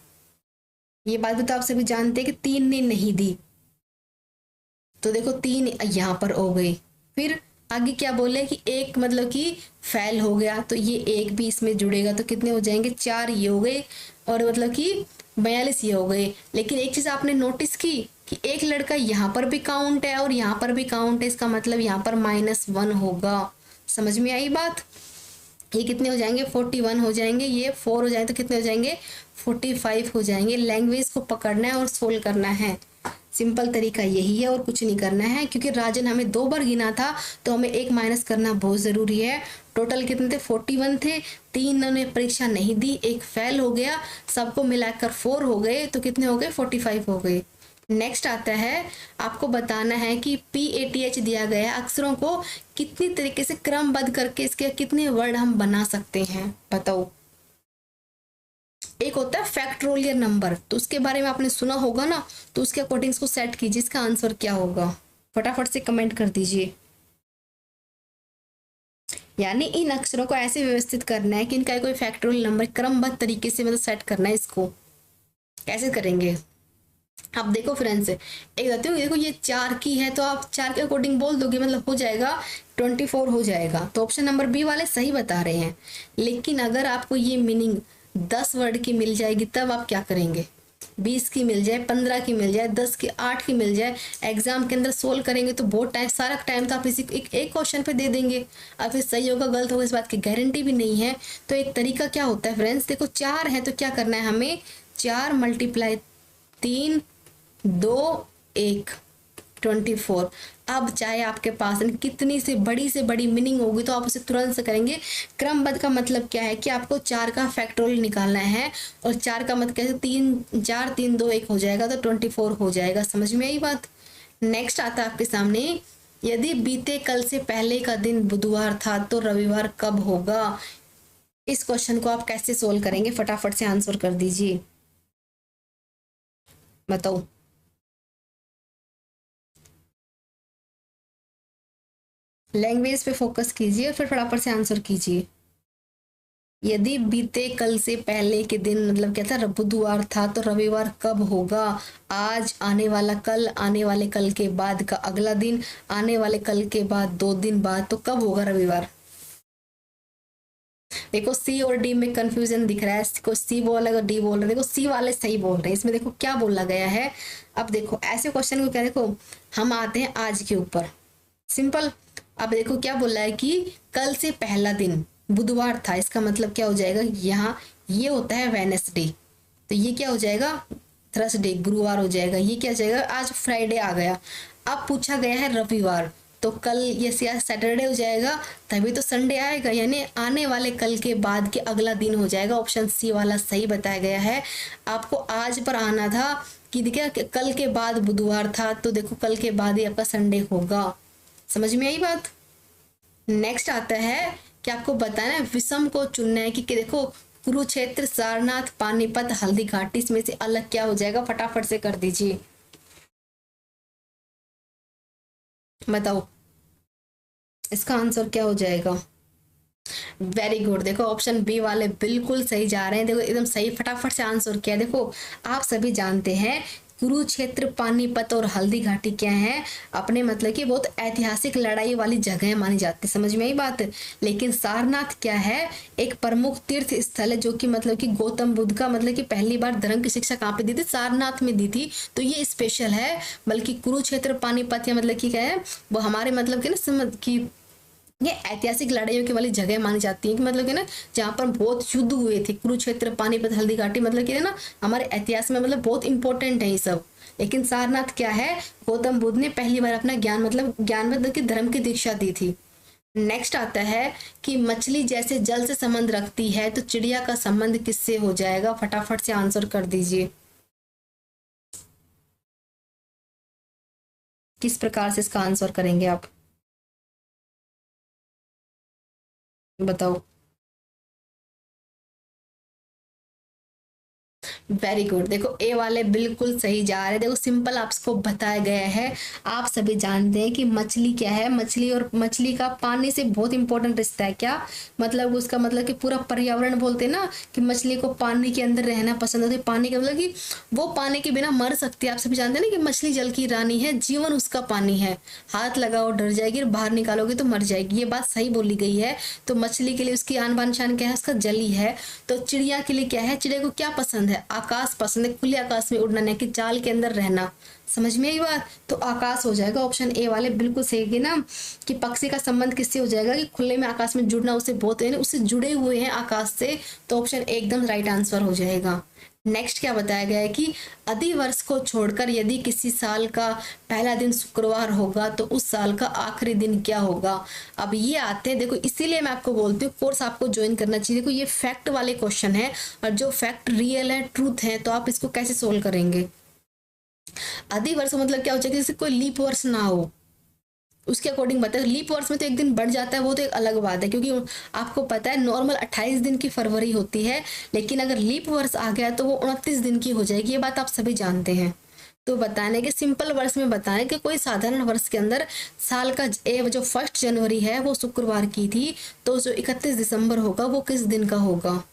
ये बात भी तो आप सभी जानते हैं कि 3 ने नहीं दी। तो देखो 3 यहाँ पर हो गई। फिर आगे क्या बोले कि एक मतलब कि फेल हो गया, तो ये एक भी इसमें जुड़ेगा तो कितने हो जाएंगे? 4 ये हो गए और मतलब कि 42 ये हो गए। लेकिन एक चीज आपने नोटिस की कि एक लड़का यहाँ पर भी काउंट है और यहाँ पर भी काउंट है। इसका मतलब यहाँ पर -1 होगा। समझ में आई बात? ये कितने हो जाएंगे? 41 हो जाएंगे। ये 4 हो जाएंगे तो कितने हो जाएंगे? 45 हो जाएंगे। लैंग्वेज को पकड़ना है और सोल्व करना है। सिंपल तरीका यही है और कुछ नहीं करना है। क्योंकि राजन हमें 2 बार गिना था तो हमें एक माइनस करना बहुत जरूरी है। टोटल कितने थे? 41 थे। 3 ने परीक्षा नहीं दी, एक फेल हो गया, सबको मिलाकर 4 हो गए। तो कितने हो गए? 45 हो गए। नेक्स्ट आता है आपको बताना है कि PATH दिया गया अक्षरों को कितनी तरीके से क्रमबद्ध करके इसके कितने वर्ड हम बना सकते हैं। बताओ। एक होता है फैक्टोरियल नंबर, तो उसके बारे में आपने सुना होगा ना, तो उसके अकॉर्डिंग इसको सेट कीजिए। इसका आंसर क्या होगा? फटाफट से कमेंट कर दीजिए। यानी इन अक्षरों को ऐसे व्यवस्थित करना है कि इनका कोई फैक्टोरियल नंबर क्रमबद्ध तरीके से मतलब सेट करना है। इसको कैसे करेंगे? अब देखो फ्रेंड्स, एक बताती हूँ। देखो ये 4 की है तो आप 4 के अकॉर्डिंग बोल दोगे, मतलब हो जाएगा 24 हो जाएगा। तो ऑप्शन नंबर बी वाले सही बता रहे हैं। लेकिन अगर आपको ये मीनिंग 10 वर्ड की मिल जाएगी तब आप क्या करेंगे? 20 की मिल जाए, 15 की मिल जाए, 10 की 8 की मिल जाए, एग्जाम के अंदर सोल्व करेंगे तो बहुत टाइम, सारा टाइम तो आप इसी एक क्वेश्चन पे दे देंगे। अब फिर सही होगा गलत होगा इस बात की गारंटी भी नहीं है। तो एक तरीका क्या होता है फ्रेंड्स, देखो 4 है तो क्या करना है हमें? 4 × 3 2 1 24। अब चाहे आपके पास कितनी से बड़ी मीनिंग होगी तो आप उसे तुरंत से करेंगे। क्रमबद्ध का मतलब क्या है कि आपको 4 का फैक्टोरियल निकालना है, और 4 का मतलब कैसे 3 4 3 2 1 हो जाएगा तो 24 हो जाएगा। समझ में आई बात। नेक्स्ट आता है आपके सामने, यदि बीते कल से पहले का दिन बुधवार था तो रविवार कब होगा। इस क्वेश्चन को आप कैसे सोल्व करेंगे, फटाफट से आंसर कर दीजिए, बताओ। लैंग्वेज पे फोकस कीजिए और फिर फटाफट से आंसर कीजिए। यदि बीते कल से पहले के दिन मतलब क्या था, बुधवार था तो रविवार कब होगा। आज, आने वाला कल, आने वाले कल के बाद का अगला दिन, आने वाले कल के बाद 2 दिन बाद, तो कब होगा रविवार। देखो सी और डी में कंफ्यूजन दिख रहा है, को सी बोल रहा है डी बोल रहा है। देखो सी वाले सही बोल रहे हैं, इसमें देखो क्या बोला गया है। अब देखो ऐसे क्वेश्चन को क्या, देखो हम आते हैं आज के ऊपर, सिंपल। अब देखो क्या बोला है कि कल से पहला दिन बुधवार था, इसका मतलब क्या हो जाएगा, यहाँ ये होता है वेडनेसडे, तो ये क्या हो जाएगा थर्सडे, गुरुवार हो जाएगा। ये क्या हो जाएगा, आज फ्राइडे आ गया। अब पूछा गया है रविवार, तो कल ये सैटरडे हो जाएगा, तभी तो संडे आएगा, यानी आने वाले कल के बाद के अगला दिन हो जाएगा। ऑप्शन सी वाला सही बताया गया है। आपको आज पर आना था कि देखिए कल के बाद बुधवार था, तो देखो कल के बाद ही आपका संडे होगा। समझ में आई बात। नेक्स्ट आता है कि आपको बताना है, विषम को चुनना है कि देखो कुरुक्षेत्र, सारनाथ, पानीपत, हल्दी घाटी में से अलग क्या हो जाएगा, फटाफट से कर दीजिए, बताओ इसका आंसर क्या हो जाएगा। वेरी गुड, देखो ऑप्शन बी वाले बिल्कुल सही जा रहे हैं, देखो एकदम सही, फटाफट से आंसर किया। देखो आप सभी जानते हैं कुरुक्षेत्र, पानीपत और हल्दी घाटी क्या है, अपने मतलब कि बहुत ऐतिहासिक लड़ाई वाली जगह मानी जाती है। समझ में आई बात। लेकिन सारनाथ क्या है, एक प्रमुख तीर्थ स्थल है, जो कि मतलब कि गौतम बुद्ध का मतलब कि पहली बार धर्म की शिक्षा कहाँ पे दी थी, सारनाथ में दी थी, तो ये स्पेशल है। बल्कि कुरुक्षेत्र, पानीपत या मतलब कि क्या है, वो हमारे मतलब कि ना कि ये ऐतिहासिक लड़ाइयों की वाली जगह मानी जाती है, कि मतलब कि ना जहाँ पर बहुत युद्ध हुए थे, कुरुक्षेत्र, पानीपत, हल्दी घाटी मतलब कि ना हमारे इतिहास में मतलब बहुत इंपॉर्टेंट है ये सब। लेकिन सारनाथ क्या है, गौतम बुद्ध ने पहली बार अपना ज्ञान मतलब कि धर्म की दीक्षा दी थी। नेक्स्ट आता है कि मछली जैसे जल से संबंध रखती है तो चिड़िया का संबंध किससे हो जाएगा, फटाफट से आंसर कर दीजिए, किस प्रकार से इसका आंसर करेंगे आप, बताओ। वेरी गुड, देखो ए वाले बिल्कुल सही जा रहे हैं। देखो सिंपल आपको बताया गया है, आप सभी जानते हैं कि मछली क्या है, मछली और मछली का पानी से बहुत इंपॉर्टेंट रिश्ता है। क्या मतलब, उसका मतलब कि पूरा पर्यावरण बोलते हैं ना कि मछली को पानी के अंदर रहना पसंद होता है। पानी का मतलब कि वो पानी के बिना मर सकती है। आप सभी जानते हैं ना कि मछली जल की रानी है, जीवन उसका पानी है, हाथ लगाओ डर जाएगी, बाहर निकालोगे तो मर जाएगी, ये बात सही बोली गई है। तो मछली के लिए उसकी आन बान शान क्या है, उसका जल ही है। तो चिड़िया के लिए क्या है, चिड़िया को क्या पसंद है, आकाश पसंद है, खुले आकाश में उड़ना, नहीं कि जाल के अंदर रहना। समझ में आई बात। तो आकाश हो जाएगा, ऑप्शन ए वाले बिल्कुल सही है ना, कि पक्षी का संबंध किससे हो जाएगा, कि खुले में आकाश में जुड़ना, उससे बहुत है उससे जुड़े हुए हैं आकाश से, तो ऑप्शन एकदम राइट आंसर हो जाएगा। नेक्स्ट क्या बताया गया है कि अधिवर्ष को छोड़कर यदि किसी साल का पहला दिन शुक्रवार होगा तो उस साल का आखिरी दिन क्या होगा। अब ये आते हैं, देखो इसीलिए मैं आपको बोलती हूँ कोर्स आपको ज्वाइन करना चाहिए। देखो ये फैक्ट वाले क्वेश्चन है, और जो फैक्ट रियल है, ट्रूथ है, तो आप इसको कैसे सोल्व करेंगे। अधिवर्ष मतलब क्या हो जाएगा, जैसे कोई लीप वर्ष ना हो, उसके अकॉर्डिंग बताए। लीप वर्ष में तो एक दिन बढ़ जाता है, वो तो एक अलग बात है, क्योंकि आपको पता है नॉर्मल 28 दिन की फरवरी होती है, लेकिन अगर लीप वर्ष आ गया तो वो 29 दिन की हो जाएगी, ये बात आप सभी जानते हैं। तो बताने के सिंपल वर्ष में बताने कि कोई साधारण वर्ष के अंदर साल का जो 1 जनवरी है वो शुक्रवार की थी, तो जो 31 दिसंबर होगा वो किस दिन का होगा।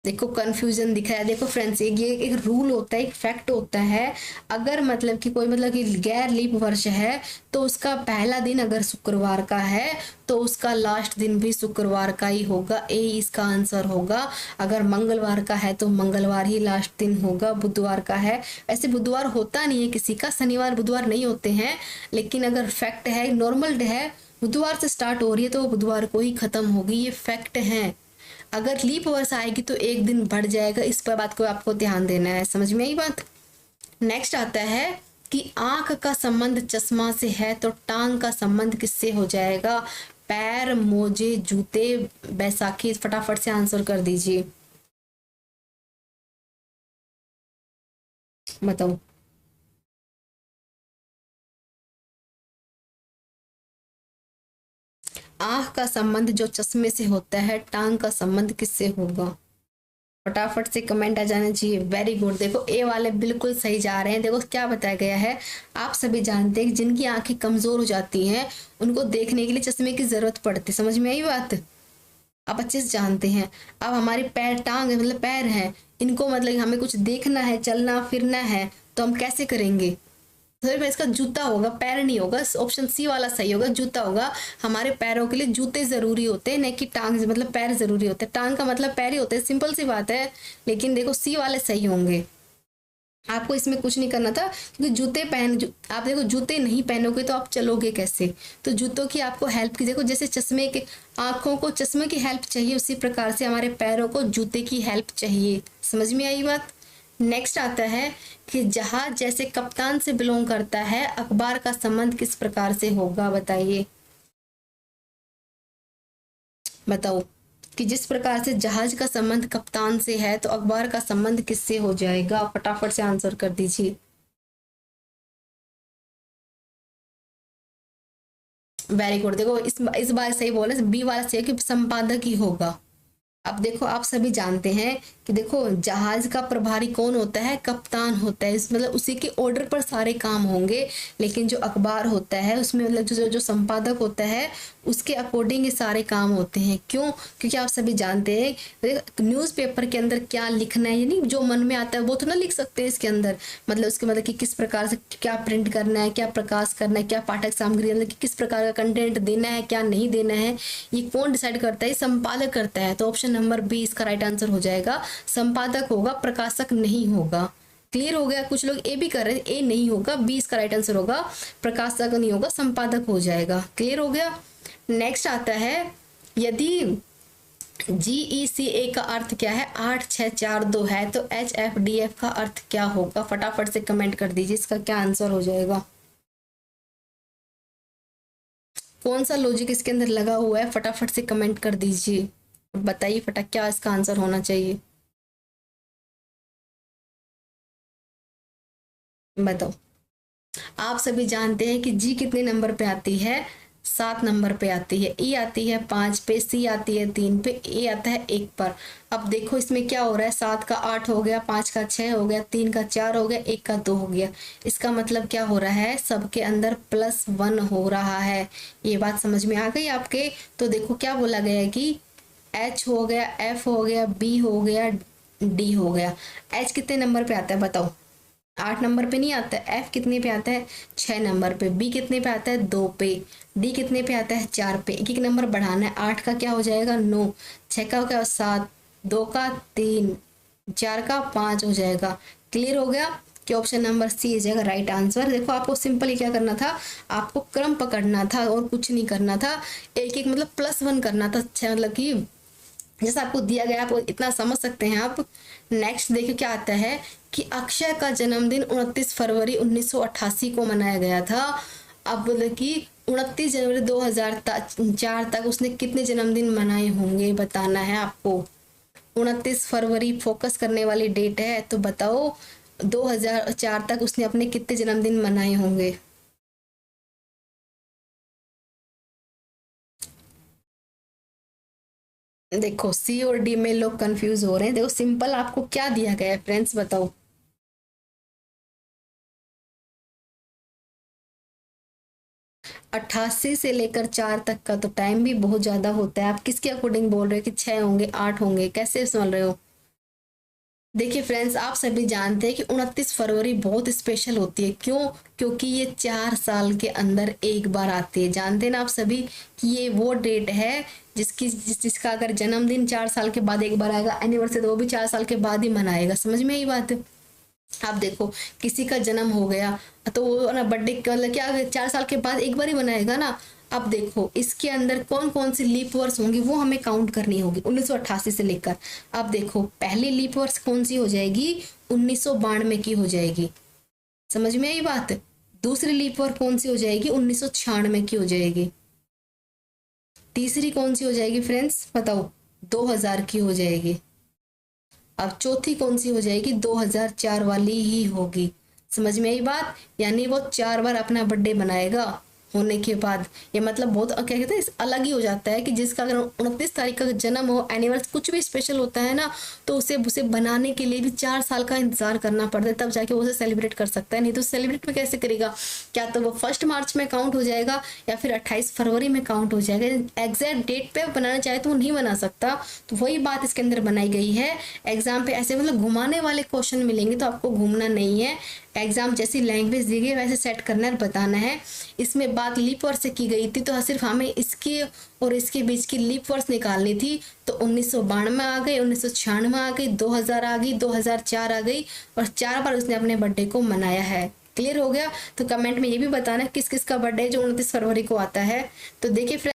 देखो कंफ्यूजन दिख रहा है। देखो फ्रेंड्स, ये एक रूल होता है, एक फैक्ट होता है, अगर मतलब कि कोई मतलब कि गैर लीप वर्ष है तो उसका पहला दिन अगर शुक्रवार का है तो उसका लास्ट दिन भी शुक्रवार का ही होगा, ए इसका आंसर होगा। अगर मंगलवार का है तो मंगलवार ही लास्ट दिन होगा। बुधवार का है, ऐसे बुधवार होता नहीं है किसी का, शनिवार बुधवार नहीं होते हैं, लेकिन अगर फैक्ट है, नॉर्मल डे है, बुधवार से स्टार्ट हो रही है तो वो बुधवार को ही खत्म होगी, ये फैक्ट है। अगर लीप वर्ष आएगी तो एक दिन बढ़ जाएगा, इस पर बात को आपको ध्यान देना है। समझ में आई बात। नेक्स्ट आता है कि आंख का संबंध चश्मा से है तो टांग का संबंध किससे हो जाएगा? पैर, मोजे, जूते, बैसाखी। फटाफट से आंसर कर दीजिए, बताओ। आंख का संबंध जो चश्मे से होता है, टांग का संबंध किससे होगा? फटाफट से कमेंट आ जाना चाहिए। Very good. देखो ए वाले बिल्कुल सही जा रहे हैं। देखो क्या बताया गया है, आप सभी जानते हैं कि जिनकी आंखें कमजोर हो जाती हैं उनको देखने के लिए चश्मे की जरूरत पड़ती है। समझ में आई बात? आप अच्छे से जानते हैं। अब हमारे पैर, टांग मतलब पैर हैं, इनको मतलब हमें कुछ देखना है, चलना फिरना है, तो हम कैसे करेंगे? तो इसका जूता होगा, पैर नहीं होगा। ऑप्शन सी वाला सही होगा, जूता होगा। हमारे पैरों के लिए जूते जरूरी होते हैं, नहीं कि टांग मतलब पैर जरूरी होते हैं। टांग का मतलब पैर ही होते हैं, सिंपल सी बात है। लेकिन देखो सी वाले सही होंगे, आपको इसमें कुछ नहीं करना था, क्योंकि जूते आप देखो जूते नहीं पहनोगे तो आप चलोगे कैसे? तो जूतों की आपको हेल्प की, देखो जैसे चश्मे के, आंखों को चश्मे की हेल्प चाहिए, उसी प्रकार से हमारे पैरों को जूते की हेल्प चाहिए। समझ में आई बात? नेक्स्ट आता है कि जहाज जैसे कप्तान से बिलोंग करता है, अखबार का संबंध किस प्रकार से होगा? बताइए, बताओ। कि जिस प्रकार से जहाज का संबंध कप्तान से है तो अखबार का संबंध किससे हो जाएगा? फटाफट से आंसर कर दीजिए। Very good. देखो इस बार सही बोले, बी वाला सही है कि संपादक ही होगा। अब देखो आप सभी जानते हैं कि देखो जहाज का प्रभारी कौन होता है? कप्तान होता है। मतलब उसी के ऑर्डर पर सारे काम होंगे। लेकिन जो अखबार होता है उसमें मतलब जो संपादक होता है उसके अकॉर्डिंग ये सारे काम होते हैं। क्यों? क्योंकि आप सभी जानते हैं न्यूज़पेपर के अंदर क्या लिखना है, यानी जो मन में आता है वो तो ना लिख सकते हैं इसके अंदर। मतलब उसके मतलब कि किस प्रकार से क्या प्रिंट करना है, क्या प्रकाश करना है, क्या पाठक सामग्री, मतलब कि किस प्रकार का कंटेंट देना है, क्या नहीं देना है, ये कौन डिसाइड करता है? संपादक करता है। तो ऑप्शन नंबर बी इसका राइट आंसर हो जाएगा। संपादक होगा, प्रकाशक नहीं होगा। क्लियर हो गया? कुछ लोग ए भी कर रहे हैं, ए नहीं होगा, बी इसका राइट आंसर होगा। प्रकाशक नहीं होगा, संपादक हो जाएगा। क्लियर हो गया? नेक्स्ट आता है, यदि GECA का अर्थ क्या है? 8642 है तो HFDF का अर्थ क्या होगा? फटाफट से कमेंट कर दीजिए, इसका क्या आंसर हो जाएगा? कौन सा लॉजिक इसके अंदर लगा हुआ है? फटाफट से कमेंट कर दीजिए, बताइए फटाक क्या इसका आंसर होना चाहिए, बताओ। आप सभी जानते हैं कि जी कितने नंबर पे आती है? 7 नंबर पे आती है। ई आती है 5 पे, सी आती है 3 पे, ए आता है 1 पर। अब देखो इसमें क्या हो रहा है, 7 का 8 हो गया, 5 का 6 हो गया, 3 का 4 हो गया, 1 का 2 हो गया। इसका मतलब क्या हो रहा है? सबके अंदर +1 हो रहा है। ये बात समझ में आ गई आपके? तो देखो क्या बोला गया है कि H हो गया, F हो गया, B हो गया, D हो गया। H कितने नंबर पे आता है बताओ? 8 नंबर पे नहीं आता है। F कितने पे आता है? 6 नंबर पे। B कितने पे आता है? 2 पे। D कितने पे आता है? 4 पे। एक एक नंबर बढ़ाना है। 8 का क्या हो जाएगा? 9। 6 का क्या? 7। 2 का 3। 4 का 5 हो जाएगा। क्लियर हो गया कि ऑप्शन नंबर सी हो जाएगा राइट आंसर। देखो आपको सिंपली क्या करना था, आपको क्रम पकड़ना था और कुछ नहीं करना था। एक एक मतलब +1 करना था। अच्छा मतलब कि जैसा आपको दिया गया आप इतना समझ सकते हैं आप। नेक्स्ट देखिए क्या आता है कि अक्षय का जन्मदिन 29 फरवरी 1988 को मनाया गया था। अब बोले कि 29 जनवरी 2004 तक उसने कितने जन्मदिन मनाए होंगे बताना है आपको। 29 फरवरी फोकस करने वाली डेट है, तो बताओ 2004 तक उसने अपने कितने जन्मदिन मनाए होंगे? देखो सी और डी में लोग कंफ्यूज हो रहे हैं। देखो सिंपल आपको क्या दिया गया है फ्रेंड्स, बताओ। 88 से लेकर 4 तक का तो टाइम भी बहुत ज्यादा होता है। आप किसके अकॉर्डिंग बोल रहे हो कि 6 होंगे, 8 होंगे, कैसे सुन रहे हो? देखिए फ्रेंड्स, आप सभी जानते हैं कि 29 फरवरी बहुत स्पेशल होती है। क्यों? क्योंकि ये 4 साल के अंदर एक बार आती है। जानते हैं ना आप सभी कि ये वो डेट है जिसका अगर जन्मदिन 4 साल के बाद एक बार आएगा, एनिवर्सरी तो वो भी 4 साल के बाद ही मनाएगा। समझ में आई बात? आप देखो किसी का जन्म हो गया तो वो ना बर्थडे मतलब क्या 4 साल के बाद एक बार ही मनाएगा ना। अब देखो इसके अंदर कौन कौन सी लीप वर्ष होंगी वो हमें काउंट करनी होगी 1988 से लेकर। अब देखो पहली लीप वर्ष कौन सी हो जाएगी, 1992 की हो जाएगी, समझ में आई बात। दूसरी लीप वर्ष कौन सी हो जाएगी, 1996 की हो जाएगी। तीसरी कौन सी हो जाएगी फ्रेंड्स बताओ, 2000 की हो जाएगी। अब चौथी कौन सी हो जाएगी, 2004 वाली ही होगी। समझ में आई बात, यानी वो 4 बार अपना बर्थडे बनाएगा होने के बाद। ये मतलब बहुत क्या कहते हैं अलग ही हो जाता है कि जिसका अगर 29 तारीख का जन्म हो, एनिवर्सरी कुछ भी स्पेशल होता है ना, तो उसे बनाने के लिए भी 4 साल का इंतजार करना पड़ता है, तब जाके वो उसे सेलिब्रेट कर सकता है। नहीं तो सेलिब्रेट में कैसे करेगा, क्या तो वो 1 मार्च में काउंट हो जाएगा या फिर 28 फरवरी में काउंट हो जाएगा। एग्जैक्ट डेट पे बनाना चाहे तो वो नहीं बना सकता। तो वही बात इसके अंदर बनाई गई है। एग्जाम पे ऐसे मतलब घुमाने वाले क्वेश्चन मिलेंगे तो आपको घूमना नहीं है। एग्जाम जैसी लैंग्वेज दी गई वैसे सेट करना और बताना है। इसमें बात लीप वर्ष से की गई थी तो सिर्फ हमें इसके और इसके बीच की लीप वर्ष निकालनी थी। तो 1992 आ गई, 1996 आ गई, 2000 आ गई, 2004 आ गई और 4 बार उसने अपने बर्थडे को मनाया है। क्लियर हो गया। तो कमेंट में ये भी बताना किस किस का बर्थडे जो 29 फरवरी को आता है। तो देखिए